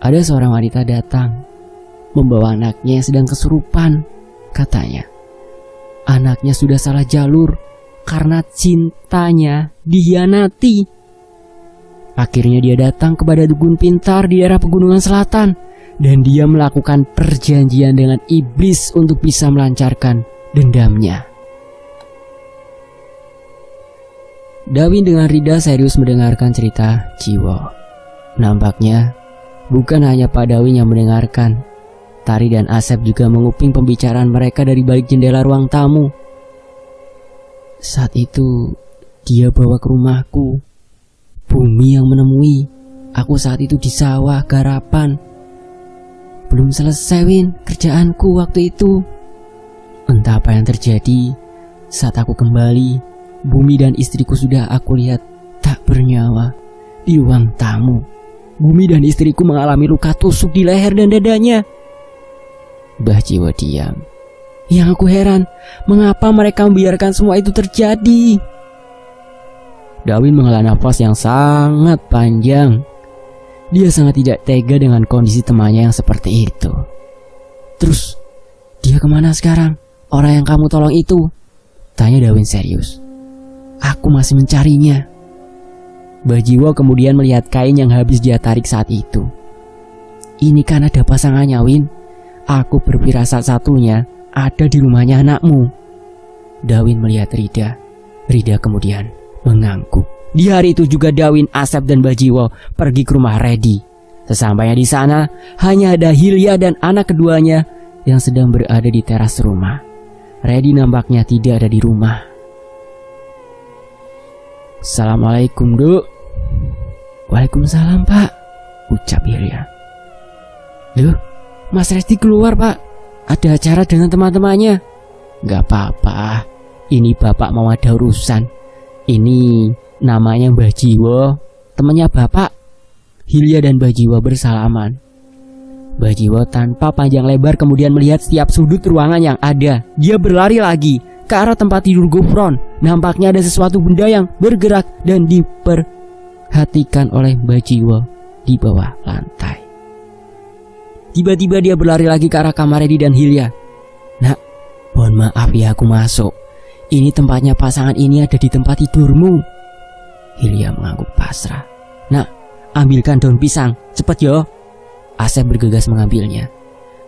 Ada seorang wanita datang, membawa anaknya yang sedang kesurupan. Katanya, anaknya sudah salah jalur karena cintanya dihianati. Akhirnya dia datang kepada dukun pintar di daerah pegunungan selatan, dan dia melakukan perjanjian dengan iblis untuk bisa melancarkan dendamnya. Dawin dengan rida serius mendengarkan cerita Jiwo. Nampaknya bukan hanya Pak Dawin yang mendengarkan. Tari dan Asep juga menguping pembicaraan mereka dari balik jendela ruang tamu. Saat itu dia bawa ke rumahku. Bumi yang menemui. Aku saat itu di sawah garapan. Belum selesai, Win, kerjaanku waktu itu. Entah apa yang terjadi. Saat aku kembali, Bumi dan istriku sudah aku lihat tak bernyawa di ruang tamu. Bumi dan istriku mengalami luka tusuk di leher dan dadanya. Mbah Jiwo diam. Yang aku heran, mengapa mereka membiarkan semua itu terjadi? Dawin menghela nafas yang sangat panjang. Dia sangat tidak tega dengan kondisi temannya yang seperti itu. Terus, dia kemana sekarang? Orang yang kamu tolong itu? Tanya Dawin serius. Aku masih mencarinya. Mbah Jiwo kemudian melihat kain yang habis dia tarik saat itu. Ini kan ada pasangannya, Win. Aku berfirasat satunya ada di rumahnya anakmu. Dawin melihat Rida. Rida kemudian mengangguk. Di hari itu juga Dawin, Asep dan Mbah Jiwo pergi ke rumah Redi. Sesampainya di sana, hanya ada Hilya dan anak keduanya yang sedang berada di teras rumah. Redi nampaknya tidak ada di rumah. Assalamualaikum, Duk. Waalaikumsalam, Pak, ucap Hilya. Loh, Mas Redi keluar, Pak. Ada acara dengan teman-temannya. Gak apa-apa, ini Bapak mau ada urusan. Ini namanya Mbah Jiwo, temannya Bapak. Hilya dan Mbah Jiwo bersalaman. Mbah Jiwo tanpa panjang lebar kemudian melihat setiap sudut ruangan yang ada. Dia berlari lagi ke arah tempat tidur Gufron. Nampaknya ada sesuatu benda yang bergerak dan diperhatikan oleh Mbah Jiwo di bawah lantai. Tiba-tiba dia berlari lagi ke arah kamar Redi dan Hilya. Nak, mohon maaf ya aku masuk. Ini tempatnya pasangan ini ada di tempat tidurmu. Hilya mengangguk pasrah. Nak, ambilkan daun pisang, cepat yo. Asep bergegas mengambilnya.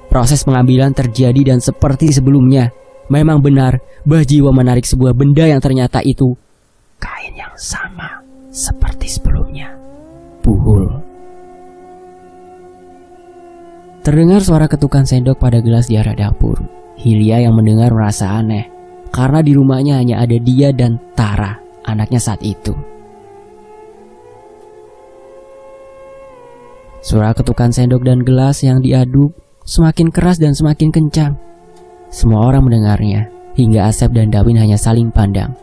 Proses pengambilan terjadi dan seperti sebelumnya. Memang benar, Mbah Jiwo menarik sebuah benda yang ternyata itu kain yang sama seperti sebelumnya. Buhul. Terdengar suara ketukan sendok pada gelas di arah dapur. Hilya yang mendengar merasa aneh, karena di rumahnya hanya ada dia dan Tara, anaknya saat itu. Suara ketukan sendok dan gelas yang diaduk semakin keras dan semakin kencang. Semua orang mendengarnya, hingga Asep dan Dawin hanya saling pandang.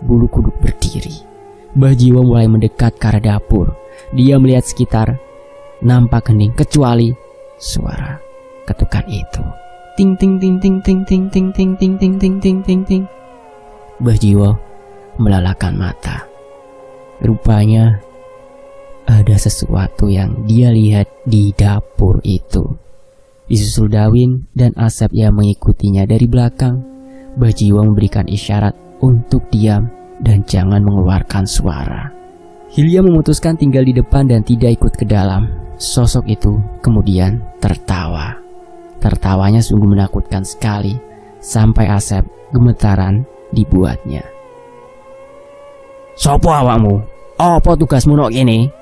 Bulu kuduk berdiri. Mbah Jiwo mulai mendekat ke arah dapur. Dia melihat sekitar, nampak hening kecuali suara ketukan itu. Ting ting ting ting ting ting ting ting ting ting ting ting ting ting. Mbah Jiwo melalakan mata. Rupanya ada sesuatu yang dia lihat di dapur itu. Disusul Dawin dan Asep yang mengikutinya dari belakang. Mbah Jiwo memberikan isyarat untuk diam dan jangan mengeluarkan suara. Hilya memutuskan tinggal di depan dan tidak ikut ke dalam. Sosok itu kemudian tertawa. Tertawanya sungguh menakutkan sekali, sampai Asep gemetaran dibuatnya. "Sopo awakmu? Apa tugasmu nok kene?"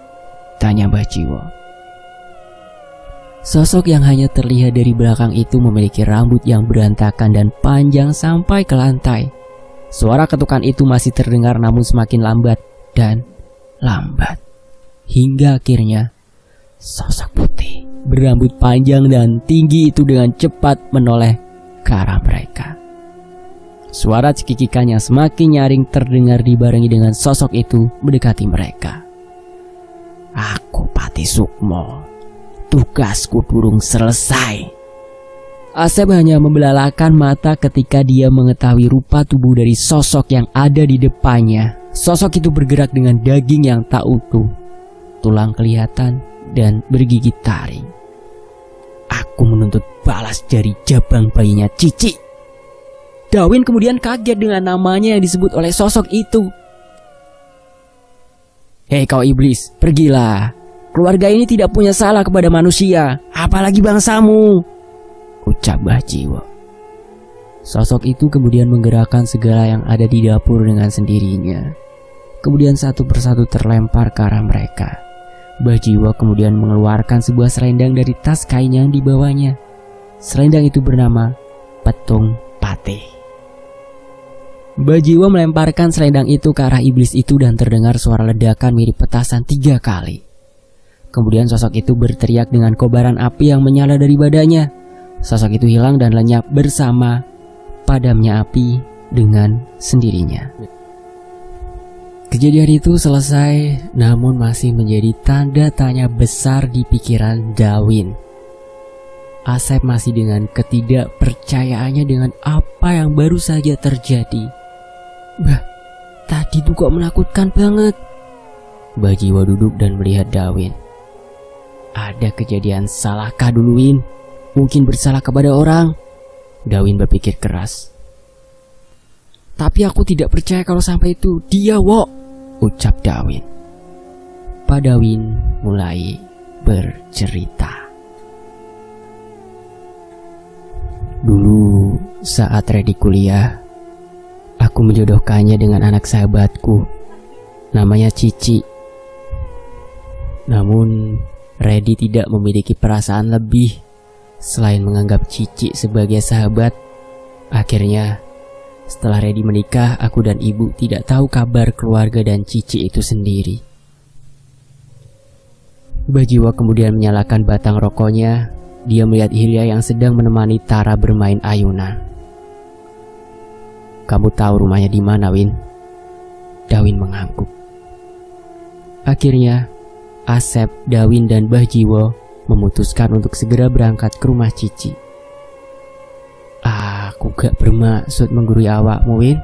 tanya Mbah Jiwo. Sosok yang hanya terlihat dari belakang itu memiliki rambut yang berantakan dan panjang sampai ke lantai. Suara ketukan itu masih terdengar namun semakin lambat dan lambat. Hingga akhirnya sosok putih berambut panjang dan tinggi itu dengan cepat menoleh ke arah mereka. Suara cekikikan yang semakin nyaring terdengar dibarengi dengan sosok itu mendekati mereka. "Aku Pati Sukmo. Tugasku durung selesai." Asep hanya membelalakan mata ketika dia mengetahui rupa tubuh dari sosok yang ada di depannya. Sosok itu bergerak dengan daging yang tak utuh, tulang kelihatan dan bergigit taring. "Aku menuntut balas dari jabang bayinya Cici." Dawin kemudian kaget dengan namanya yang disebut oleh sosok itu. "Hei kau iblis, pergilah. Keluarga ini tidak punya salah kepada manusia, apalagi bangsamu," ucap Mbah Jiwo. Sosok itu kemudian menggerakkan segala yang ada di dapur dengan sendirinya. Kemudian satu persatu terlempar ke arah mereka. Mbah Jiwo kemudian mengeluarkan sebuah selendang dari tas kain yang dibawanya. Selendang itu bernama Petung Patih. Mbah Jiwo melemparkan selendang itu ke arah iblis itu dan terdengar suara ledakan mirip petasan 3 kali. Kemudian sosok itu berteriak dengan kobaran api yang menyala dari badannya. Sosok itu hilang dan lenyap bersama padamnya api dengan sendirinya. Kejadian itu selesai, namun masih menjadi tanda tanya besar di pikiran Dawin. Asep masih dengan ketidakpercayaannya dengan apa yang baru saja terjadi. "Bah, tadi tuh kok menakutkan banget." Mbah Jiwo duduk dan melihat Dawin. "Ada kejadian salahkah dulu, Win? Mungkin bersalah kepada orang?" Dawin berpikir keras. "Tapi aku tidak percaya kalau sampai itu dia, Wok," ucap Dawin. Pak Dawin mulai bercerita. "Dulu saat Redi kuliah, aku menjodohkannya dengan anak sahabatku, namanya Cici. Namun Redi tidak memiliki perasaan lebih selain menganggap Cici sebagai sahabat. Akhirnya setelah Redi menikah, aku dan ibu tidak tahu kabar keluarga dan Cici itu sendiri." Mbah Jiwo kemudian menyalakan batang rokoknya. Dia melihat Hilya yang sedang menemani Tara bermain ayunan. "Kamu tahu rumahnya di mana, Win?" Dawin mengangguk. Akhirnya Asep, Dawin dan Mbah Jiwo memutuskan untuk segera berangkat ke rumah Cici. "Aku gak bermaksud menggurui awakmu, Win.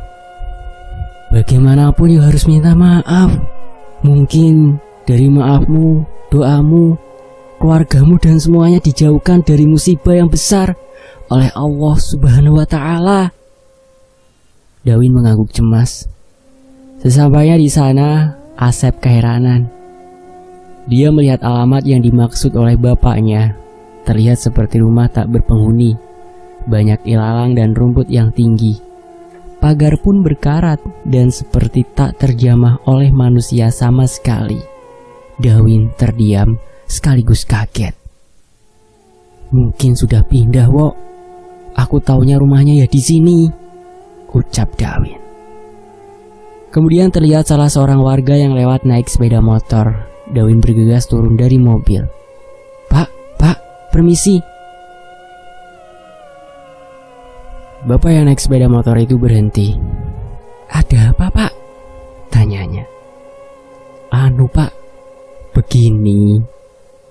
Bagaimanapun you harus minta maaf. Mungkin dari maafmu, doamu, keluargamu dan semuanya dijauhkan dari musibah yang besar oleh Allah Subhanahu wa Ta'ala." Dawin mengangguk cemas. Sesampainya di sana, Asep keheranan. Dia melihat alamat yang dimaksud oleh bapaknya. Terlihat seperti rumah tak berpenghuni. Banyak ilalang dan rumput yang tinggi. Pagar pun berkarat dan seperti tak terjamah oleh manusia sama sekali. Dawin terdiam sekaligus kaget. "Mungkin sudah pindah, Wok. Aku taunya rumahnya ya di sini," ucap Dawin. Kemudian terlihat salah seorang warga yang lewat naik sepeda motor. Dawin bergegas turun dari mobil. Pak, permisi." Bapak yang naik sepeda motor itu berhenti. "Ada apa, Pak?" tanyanya. "Anu, Pak, Ini,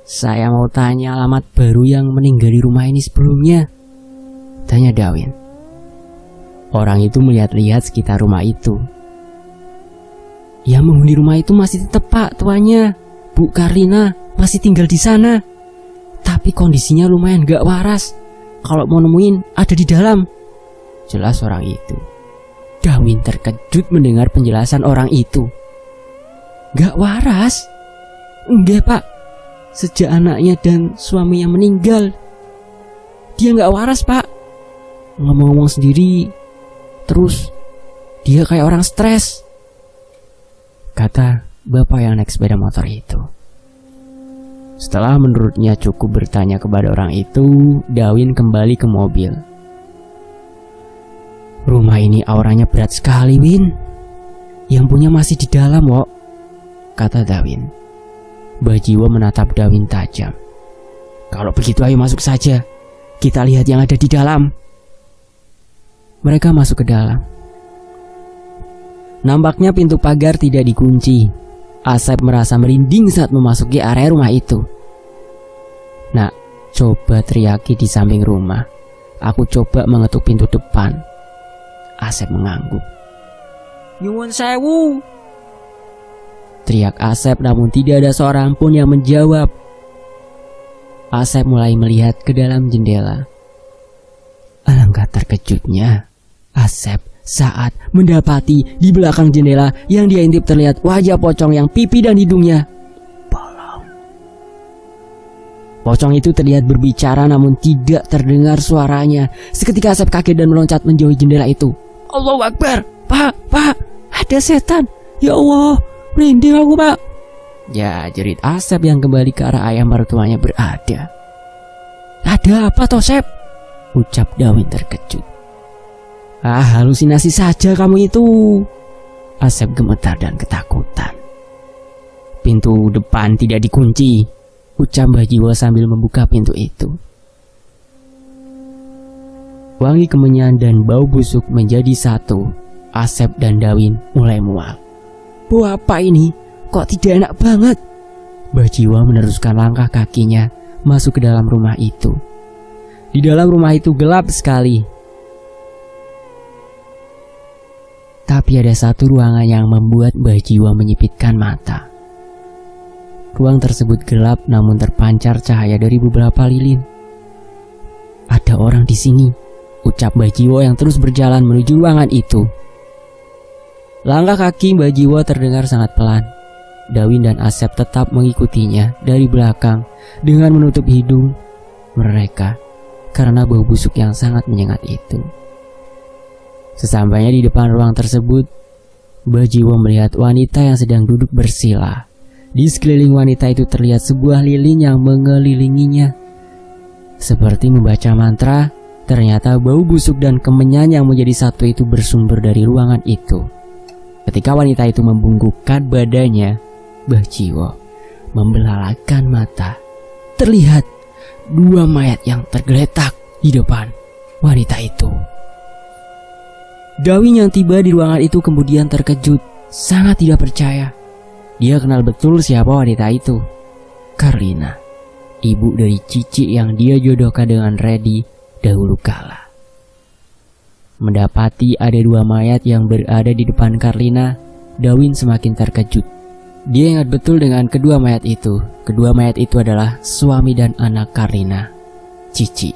saya mau tanya alamat baru yang meninggal di rumah ini sebelumnya, tanya Dawin. Orang itu melihat-lihat sekitar rumah itu. Yang menghuni rumah itu masih tetap Pak tuanya. Bu Karlina masih tinggal di sana. Tapi kondisinya lumayan gak waras. Kalau mau nemuin ada di dalam, jelas orang itu. Dawin terkejut mendengar penjelasan orang itu. Gak waras? Enggak Pak. Sejak anaknya dan suaminya meninggal, dia gak waras Pak. Ngomong-ngomong sendiri, terus dia kayak orang stres, kata bapak yang naik sepeda motor itu. Setelah menurutnya cukup bertanya kepada orang itu, Dawin kembali ke mobil. Rumah ini auranya berat sekali, Win. Yang punya masih di dalam, Wok, kata Dawin. Bajiwo menatap Dawin tajam. Kalau begitu ayo masuk saja. Kita lihat yang ada di dalam. Mereka masuk ke dalam. Nampaknya pintu pagar tidak dikunci. Asep merasa merinding saat memasuki area rumah itu. Nak, coba teriaki di samping rumah. Aku coba mengetuk pintu depan. Asep mengangguk. Nyuwun sewu, teriak Asep, namun tidak ada seorang pun yang menjawab. Asep mulai melihat ke dalam jendela. Alangkah terkejutnya Asep saat mendapati di belakang jendela yang dia intip terlihat wajah pocong yang pipi dan hidungnya bolong. Pocong itu terlihat berbicara namun tidak terdengar suaranya. Seketika Asep kaget dan meloncat menjauhi jendela itu. Allahu Akbar, Pak, ada setan. Ya Allah, merinding aku Pak. Ya, jerit Asep yang kembali ke arah ayah mertuanya berada. Ada apa toh Sep? Ucap Dawin terkejut. Halusinasi saja kamu itu. Asep gemetar dan ketakutan. Pintu depan tidak dikunci, ucap Bajiwo sambil membuka pintu itu. Wangi kemenyan dan bau busuk menjadi satu. Asep dan Dawin mulai mual. Bau apa ini? Kok tidak enak banget? Bajiwo meneruskan langkah kakinya masuk ke dalam rumah itu. Di dalam rumah itu gelap sekali. Tapi ada satu ruangan yang membuat Bajiwo menyipitkan mata. Ruang tersebut gelap namun terpancar cahaya dari beberapa lilin. Ada orang di sini, ucap Bajiwo yang terus berjalan menuju ruangan itu. Langkah kaki Bajiwo terdengar sangat pelan. Dawin dan Asep tetap mengikutinya dari belakang dengan menutup hidung mereka karena bau busuk yang sangat menyengat itu. Sesampainya di depan ruang tersebut, Bajiwo melihat wanita yang sedang duduk bersila. Di sekeliling wanita itu terlihat sebuah lilin yang mengelilinginya. Seperti membaca mantra, ternyata bau busuk dan kemenyan yang menjadi satu itu bersumber dari ruangan itu. Ketika wanita itu membungkukkan badannya, Bajiwo membelalakan mata. Terlihat dua mayat yang tergeletak di depan wanita itu. Dawin yang tiba di ruangan itu kemudian terkejut, sangat tidak percaya. Dia kenal betul siapa wanita itu. Karlina, ibu dari Cici yang dia jodohkan dengan Reddy dahulu kala. Mendapati ada dua mayat yang berada di depan Karlina, Dawin semakin terkejut. Dia ingat betul dengan kedua mayat itu. Kedua mayat itu adalah suami dan anak Karlina, Cici.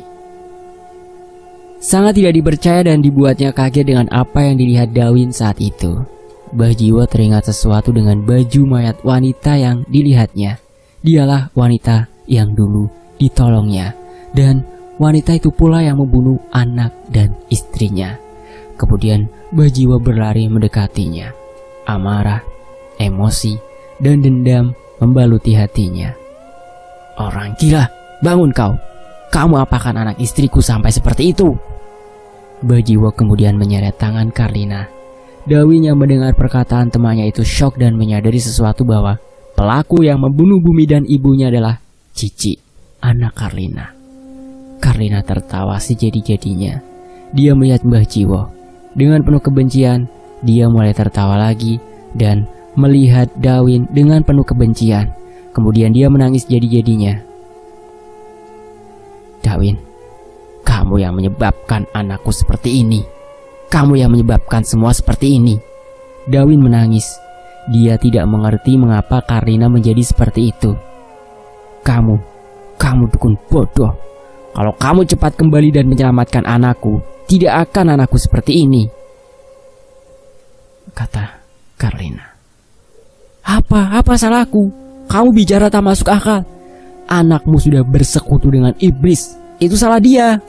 Sangat tidak dipercaya dan dibuatnya kaget dengan apa yang dilihat Dawin saat itu. Bajiwo teringat sesuatu dengan baju mayat wanita yang dilihatnya. Dialah wanita yang dulu ditolongnya. Dan wanita itu pula yang membunuh anak dan istrinya. Kemudian Bajiwo berlari mendekatinya. Amarah, emosi, dan dendam membaluti hatinya. Orang gila, bangun kau. Kamu apakan anak istriku sampai seperti itu? Bajiwo kemudian menyeret tangan Karlina. Dawin yang mendengar perkataan temannya itu syok dan menyadari sesuatu bahwa pelaku yang membunuh bumi dan ibunya adalah Cici, anak Karlina. Karlina tertawa sejadi-jadinya. Dia melihat Bajiwo. Dengan penuh kebencian, dia mulai tertawa lagi dan melihat Dawin dengan penuh kebencian. Kemudian dia menangis jadi-jadinya. Dawin, kamu yang menyebabkan anakku seperti ini. Kamu yang menyebabkan semua seperti ini. Dawin menangis. Dia tidak mengerti mengapa Karlina menjadi seperti itu. Kamu dukun bodoh. Kalau kamu cepat kembali dan menyelamatkan anakku, tidak akan anakku seperti ini, kata Karlina. Apa salahku? Kamu bicara tak masuk akal. Anakmu sudah bersekutu dengan iblis. Itu salah dia.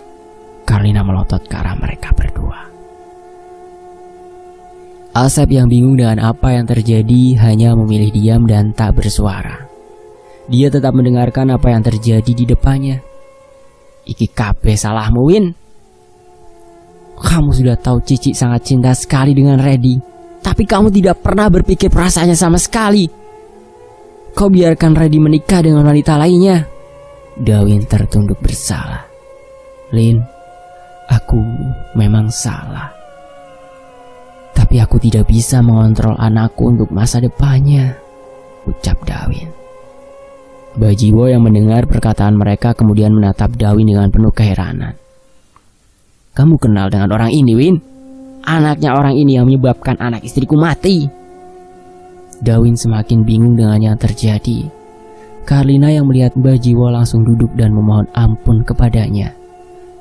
Karlina melotot ke arah mereka berdua. Asep yang bingung dengan apa yang terjadi hanya memilih diam dan tak bersuara. Dia tetap mendengarkan apa yang terjadi di depannya. Iki kabeh salahmu, Win. Kamu sudah tahu Cici sangat cinta sekali dengan Reddy, tapi kamu tidak pernah berpikir perasaannya sama sekali. Kau biarkan Reddy menikah dengan wanita lainnya. Dawin tertunduk bersalah. Lin, aku memang salah. Tapi aku tidak bisa mengontrol anakku untuk masa depannya, ucap Dawin. Bajiwo yang mendengar perkataan mereka kemudian menatap Dawin dengan penuh keheranan. Kamu kenal dengan orang ini, Win? Anaknya orang ini yang menyebabkan anak istriku mati. Dawin semakin bingung dengan yang terjadi. Karlina yang melihat Bajiwo langsung duduk dan memohon ampun kepadanya.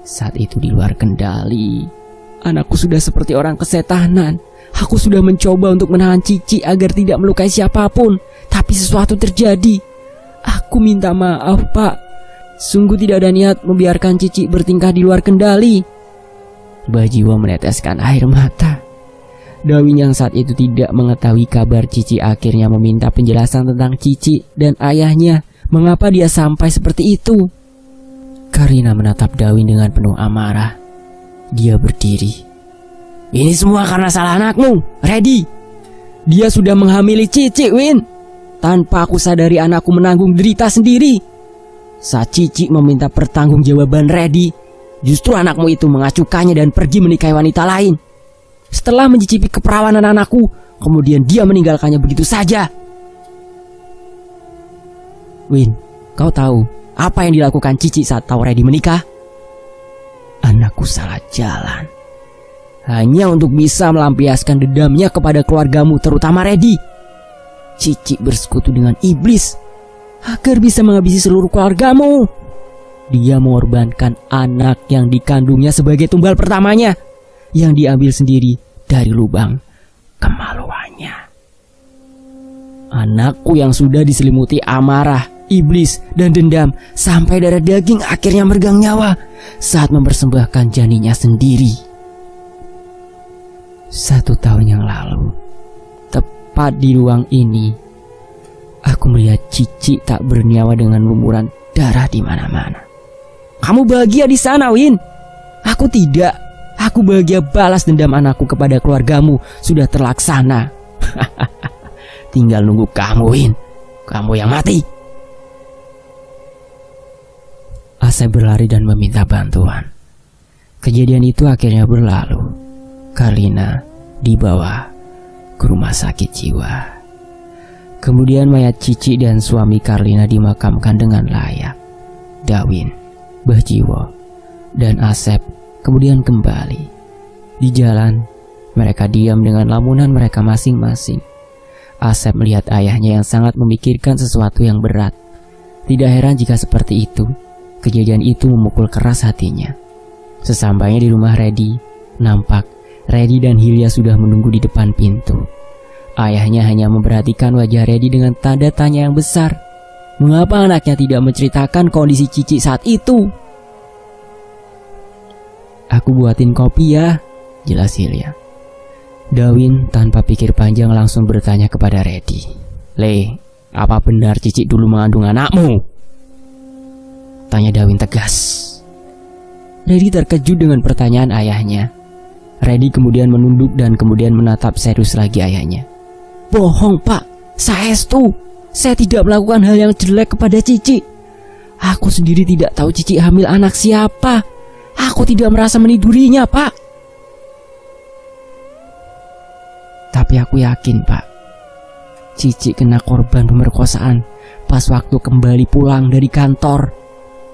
Saat itu di luar kendali. Anakku sudah seperti orang kesetanan. Aku sudah mencoba untuk menahan Cici agar tidak melukai siapapun, tapi sesuatu terjadi. Aku minta maaf, Pak. Sungguh tidak ada niat membiarkan Cici bertingkah di luar kendali. Bajiwo meneteskan air mata. Dawin yang saat itu tidak mengetahui kabar Cici akhirnya meminta penjelasan tentang Cici dan ayahnya, mengapa dia sampai seperti itu. Karina menatap Dawin dengan penuh amarah. Dia berdiri. Ini semua karena salah anakmu, Reddy. Dia sudah menghamili Cici, Win. Tanpa aku sadari anakku menanggung derita sendiri. Saat Cici meminta pertanggungjawaban Reddy, justru anakmu itu mengacukannya dan pergi menikahi wanita lain. Setelah mencicipi keperawanan anakku, kemudian dia meninggalkannya begitu saja. Win, kau tahu apa yang dilakukan Cici saat tahu Reddy menikah? Anakku salah jalan. Hanya untuk bisa melampiaskan dendamnya kepada keluargamu, terutama Reddy. Cici bersekutu dengan iblis agar bisa menghabisi seluruh keluargamu. Dia mengorbankan anak yang dikandungnya sebagai tumbal pertamanya, yang diambil sendiri dari lubang kemaluannya. Anakku yang sudah diselimuti amarah, iblis, dan dendam sampai darah daging akhirnya meregang nyawa saat mempersembahkan janinnya sendiri. 1 tahun yang lalu, tepat di ruang ini, aku melihat Cici tak bernyawa dengan lumuran darah di mana-mana. Kamu bahagia di sana, Win? Aku tidak. Aku bahagia balas dendam anakku kepada keluargamu sudah terlaksana. Tinggal nunggu kamu, Win. Kamu yang mati. Asep berlari dan meminta bantuan. Kejadian itu akhirnya berlalu. Karlina dibawa ke rumah sakit jiwa. Kemudian mayat Cici dan suami Karlina dimakamkan dengan layak. Dawin, Bajiwo, dan Asep kemudian kembali. Di jalan, mereka diam dengan lamunan mereka masing-masing. Asep melihat ayahnya yang sangat memikirkan sesuatu yang berat. Tidak heran jika seperti itu. Kejadian itu memukul keras hatinya. Sesampainya di rumah Reddy, nampak Reddy dan Hilya sudah menunggu di depan pintu. Ayahnya hanya memperhatikan wajah Reddy dengan tanda tanya yang besar. Mengapa anaknya tidak menceritakan kondisi Cici saat itu? Aku buatin kopi ya, jelas Hilya. Dawin tanpa pikir panjang langsung bertanya kepada Reddy. Le, apa benar Cici dulu mengandung anakmu? Tanya Dawin tegas. Reddy terkejut dengan pertanyaan ayahnya. Reddy kemudian menunduk dan kemudian menatap serius lagi ayahnya. Bohong, Pak, saestu. Saya tidak melakukan hal yang jelek kepada Cici. Aku sendiri tidak tahu Cici hamil anak siapa. Aku tidak merasa menidurinya, Pak. Tapi aku yakin, Pak, Cici kena korban pemerkosaan pas waktu kembali pulang dari kantor.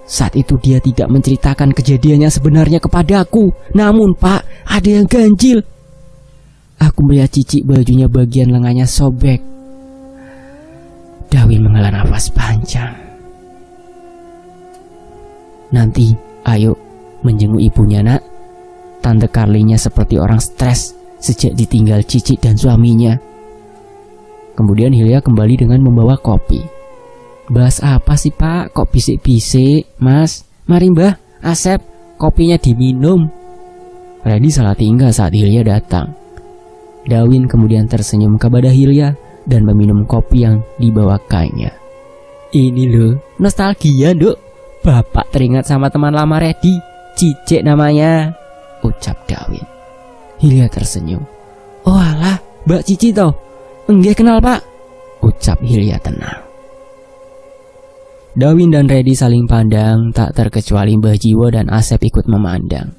Saat itu dia tidak menceritakan kejadiannya sebenarnya kepadaku. Namun Pak, ada yang ganjil. Aku melihat Cici bajunya bagian lengannya sobek. Dawin menghela nafas panjang. Nanti, ayo menjenguk ibunya nak. Tante Carly-nya seperti orang stres sejak ditinggal Cici dan suaminya. Kemudian Hilya kembali dengan membawa kopi. Bahas apa sih Pak? Kok bisik-bisik? Mas, mari Mbah, Asep, kopinya diminum. Reddy salah tinggal saat Hilya datang. Dawin kemudian tersenyum kepada Hilya dan meminum kopi yang dibawakannya. Ini loh, nostalgia Duk. Bapak teringat sama teman lama Reddy, Cicek namanya, ucap Dawin. Hilya tersenyum. Oh alah, Mbak Cici toh? Enggak kenal Pak, ucap Hilya tenang. Dawin dan Reddy saling pandang, tak terkecuali Mbah Jiwo dan Asep ikut memandang.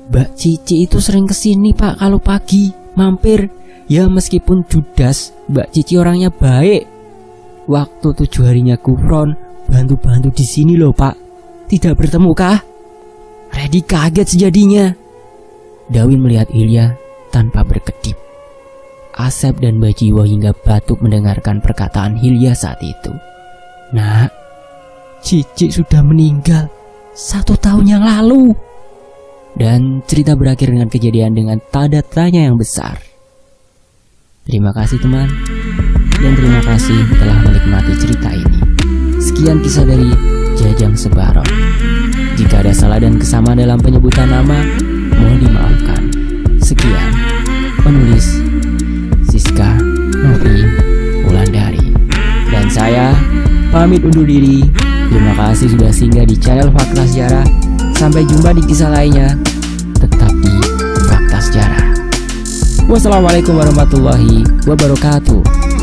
Mbak Cici itu sering kesini Pak kalau pagi, mampir. Ya meskipun judas, Mbak Cici orangnya baik. Waktu 7 harinya kufron, bantu-bantu di sini loh Pak. Tidak bertemu kah? Reddy kaget sejadinya. Dawin melihat Hilya tanpa berkedip. Asep dan Mbah Jiwo hingga batuk mendengarkan perkataan Hilya saat itu. Nak, Cici sudah meninggal 1 tahun yang lalu. Dan cerita berakhir dengan kejadian dengan tanda tanya yang besar. Terima kasih teman, dan terima kasih telah menikmati cerita ini. Sekian kisah dari Jajang Sebaron. Jika ada salah dan kesamaan dalam penyebutan nama, mohon dimaafkan. Sekian, penulis Siska Novi Wulandari. Dan saya pamit undur diri. Terima kasih sudah singgah di channel Fakta Sejarah. Sampai jumpa di kisah lainnya. Tetap di Fakta Sejarah. Wassalamualaikum warahmatullahi wabarakatuh.